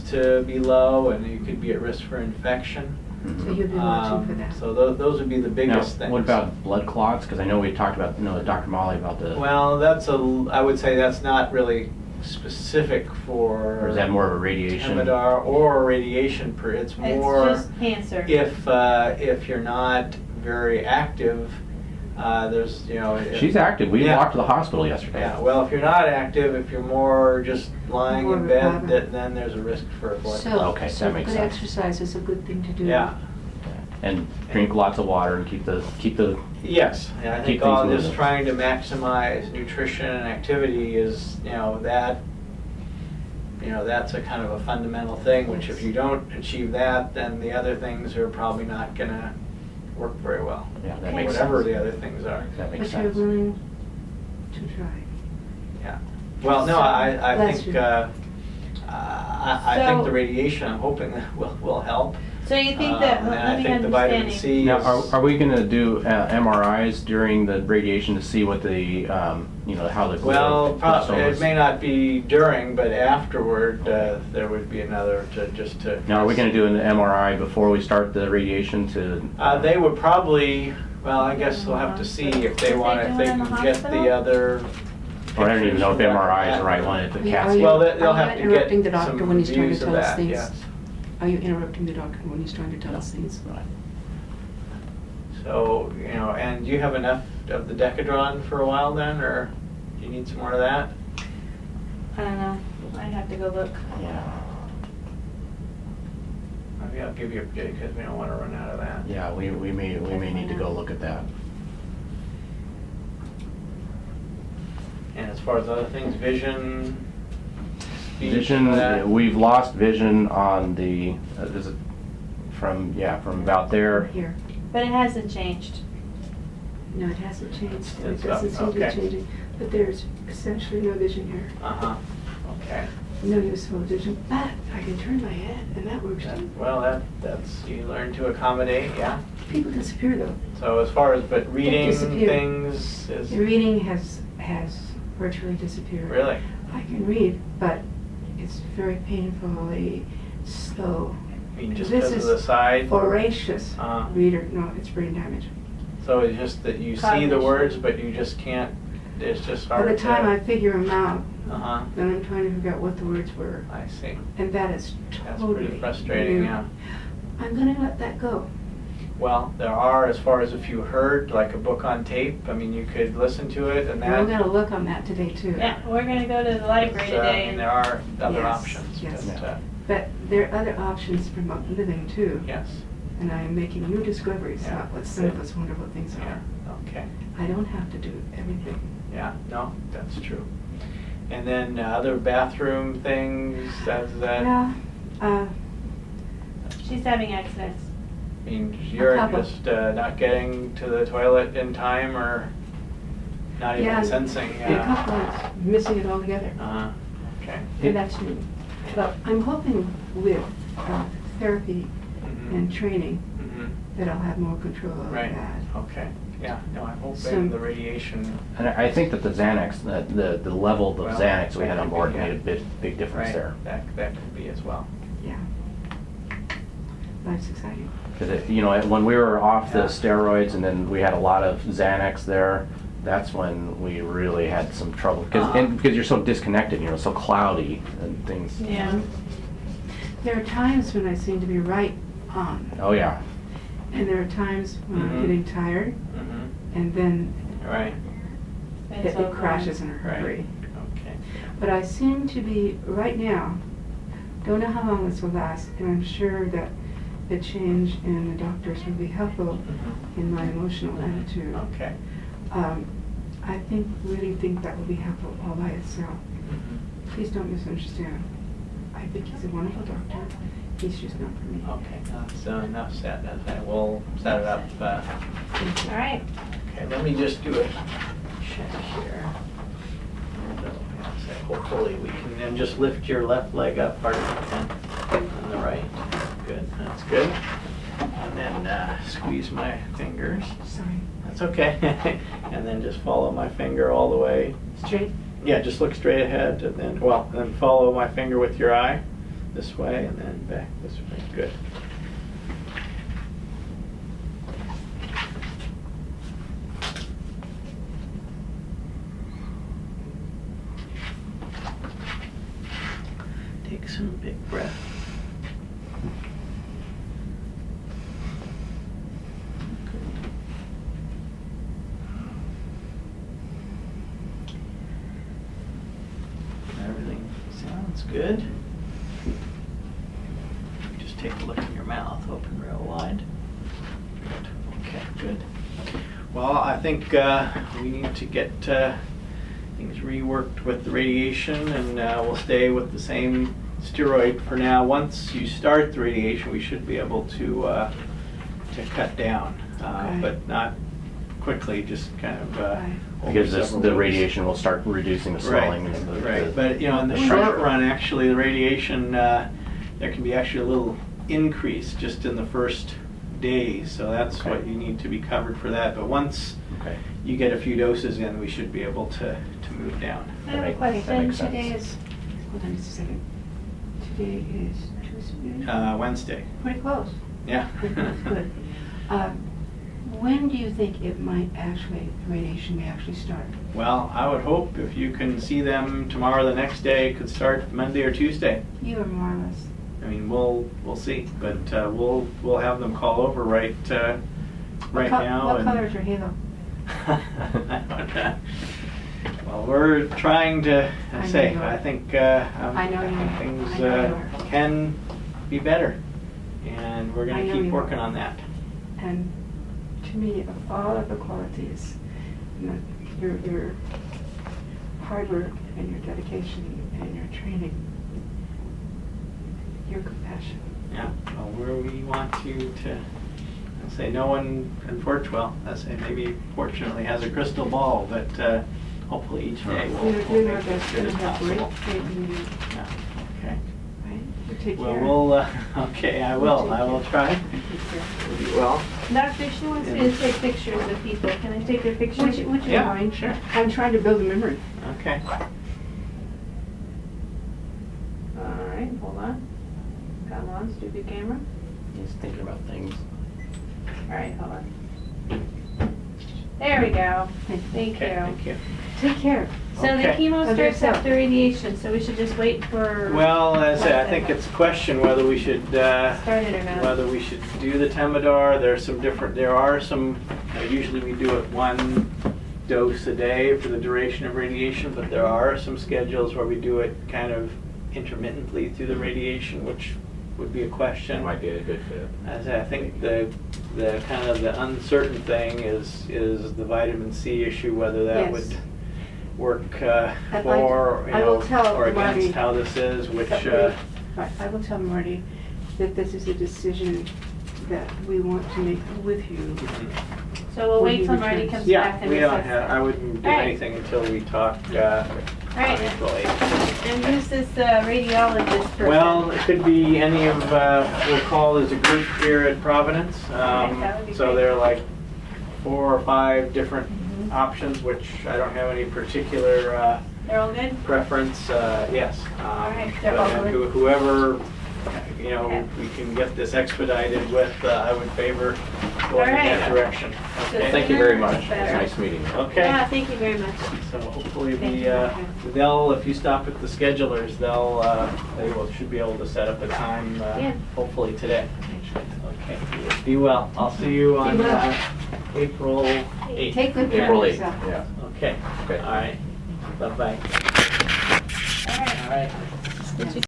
to be low, and you could be at risk for infection. So you'd be watching for that. So those would be the biggest things. What about blood clots? Because I know we talked about, Dr. Molly about the... Well, I would say that's not really specific for... Or is that more of a radiation? Temidar or radiation. It's more... It's just cancer. If you're not very active, there's, She's active. We walked to the hospital yesterday. Yeah, well, if you're not active, if you're more just lying in bed, then there's a risk for a blood clot. Okay, so that makes good sense. exercise is a good thing to do. Yeah. And drink lots of water and keep the Yes, I think keep all things just moving. trying to maximize nutrition and activity is, that's a kind of a fundamental thing, which if you don't achieve that, then the other things are probably not going to work very well. Yeah, that makes Whatever sense. the other things are. That makes But you're sense. willing to try. Yeah. Well, no, So, I bless think you. I think the radiation, I'm hoping that will help. So you think that, And I let me think the vitamin understand C Now, is... are we going to do MRIs during the radiation to see what the, how the Well, probably, it glioblastoma may not be during, but afterward, there would be another to... Now, are we going to do an MRI before we start the radiation to... They would probably, well, I guess they'll have to see if they want, if they do it in can the get the hospital? other... Or I don't even know if pictures from MRI is that. the right one, if the Are CAT you- Well, they'll are have you to interrupting the get doctor some when he's trying to views of tell us that, things? yes. Are you interrupting the doctor when he's trying to tell us things? Right. So, and do you have enough of the Decadron for a while then, or do you need some more of that? I don't know. I'd have to go look. Yeah. Maybe I'll give you a bit because we don't want to run out of that. Yeah, we may need to go look at that. And as far as other things, vision, speech, Vision, that. we've lost vision on the, is it from about there. Here. But it hasn't changed. No, it hasn't changed. It It's doesn't up, seem to be okay. changing. But there's essentially no vision here. Uh-huh, okay. No useful vision. But I can turn my head, and that works too. Well, that's, you learn to accommodate, yeah. People disappear though. So as far as, but reading disappear. things is, The reading has virtually disappeared. really? I can read, but it's very painfully slow. I mean, just This because of is the side? Voracious Uh-huh. reader. No, it's brain damage. So it's just that you see the Cognition. words, but you just can't, it's just By hard the to... time I figure them out, Uh-huh, then I'm trying to figure out what the words were. I see. And that is That's totally pretty frustrating, new. yeah. I'm going to let that go. Well, there are, as far as if you heard, like a book on tape, I mean, you could listen to it and We're that... going to look on that today too. Yeah, we're gonna go to the library I today. mean, And there are other Yes, options. yes. But, But there are other options for living too. yes, And I am making new discoveries Yeah. about what some of those wonderful things yeah, are. okay. I don't have to do everything. Yeah, no, that's true. And then other bathroom things, that's that... Yeah, she's having accidents. I mean, you're couple. just not getting to the toilet in time or not even Yeah, sensing... a couple of missing it altogether. Okay. And that's new. But I'm hoping with therapy Mhm. and training Mhm. that I'll have more control over Right, that. okay. Yeah, no, I'm hoping Some- the radiation... And I think that the Xanax, the level of Well, Xanax we had that on could board be, made a yeah. big difference Right, there. that could be as well. Yeah. Life's exciting. Because when we were off the Yeah. steroids and then we had a lot of Xanax there, that's when we really had some trouble. Because you're so disconnected, so cloudy and things. Yeah. There are times when I seem to be right on, Oh yeah. and there are times when Mhm. I'm getting tired, Mm-hmm. and then Right, It's it all crashes in a right. hurry. Okay. But I seem to be, right now, don't know how long this will last, and I'm sure that the change in the doctors will be helpful Mhm. in my emotional attitude. Okay. I really think that will be helpful all by itself. Mhm. Please don't misunderstand. I think he's a wonderful doctor. He's just not for me. Okay, so enough said. We'll set it up. Thank you. All right. Okay, let me just do a check here. So, yeah, so hopefully we can then just lift your left leg up part of the tent on the right. Good, that's good. And then squeeze my fingers. Sorry. That's okay. And then just follow my finger all the way. Straight? Yeah, just look straight ahead and then follow my finger with your eye. this way and then back this way. Good. Take some big breath. Everything sounds good. Just take a look in your mouth, open real wide. Good. Okay, good. Well, I think we need to get things reworked with the radiation, and we'll stay with the same steroid for now. Once you start the radiation, we should be able to cut down, Okay. but not quickly, just kind of over Because several the weeks. radiation will start reducing the swelling. and the- Right, but you know, in the short run, actually, the radiation, there can be actually a little increase just in the first days, so that's Okay. what you need to be covered for that. But once Okay. you get a few doses in, we should be able to move down. I have a That question. makes sense. Today is, hold on just a second. Today is Tuesday? Wednesday, Pretty close. yeah. Pretty close, good. When do you think it might actually, radiation may actually start? Well, I would hope if you can see them tomorrow, or the next day, it could start Monday or Tuesday. You are marvelous. I mean, we'll see, but we'll have them call over right now. What color is your halo? I don't know. Well, we're trying to I know say, you are. I think I know you are. things I know you are. can be better, and we're I going know to keep you working are. on that. And to me, of all of the qualities, you know, your hard work and your dedication and your training, your compassion. Yeah, well, we want you to say no one, I say maybe fortunately has a crystal ball, but hopefully each day we'll You're doing our make it as best good and as have great possible. faith in you, Yeah, okay. right? You take Well, care. okay, I will try. Take care. We'll do well. Doctor, she wants me to take pictures of people. Can I take her pictures? Would you Yeah, mind? sure. I'm trying to build a memory. Okay. All right, hold on. Come on, stupid camera. Just thinking about things. All right, hold on. There we go. Thank Okay, you. thank you. Take care. So the Okay. chemo Of starts yourself. after radiation, so we should just wait for. Well, as I say, I think it's a question whether we should Start it or not. whether we should do the Temodar. There are some, usually we do it one dose a day for the duration of radiation, but there are some schedules where we do it kind of intermittently through the radiation, which would be a question. That might be a good fit. As I think the kind of the uncertain thing is the vitamin C issue, whether that Yes. would work I'd for, like to- I will tell or Marty against how this is, which, Right, I will tell Marty that this is a decision that we want to make with you. So we'll When wait he till Marty returns. comes yeah, back and we don't assess have, that. I wouldn't do All right. anything until we talk All right. April 8th. And who's this radiologist person? Well, it could be any of, we'll call there's a group here at Providence. Alright, that would be So great. there are like 4 or 5 different Mhm. options, which I don't have any particular They're all good? preference, yes. Alright, they're all But good. whoever, you know, Okay. we can get this expedited with, I would favor going in that Alright. direction. So Okay? Thank you very much. It was Better. nice meeting you. Okay. Yeah, thank you very much. So hopefully Thank you. they'll, if you stop at the schedulers, should be able to set up a time, Yeah. hopefully today. Okay, be well. I'll see you on Be well. April 8th. Take good care April of 8th, yourself. yeah. Okay, Okay. all right. Bye-bye. All right. All right. Did you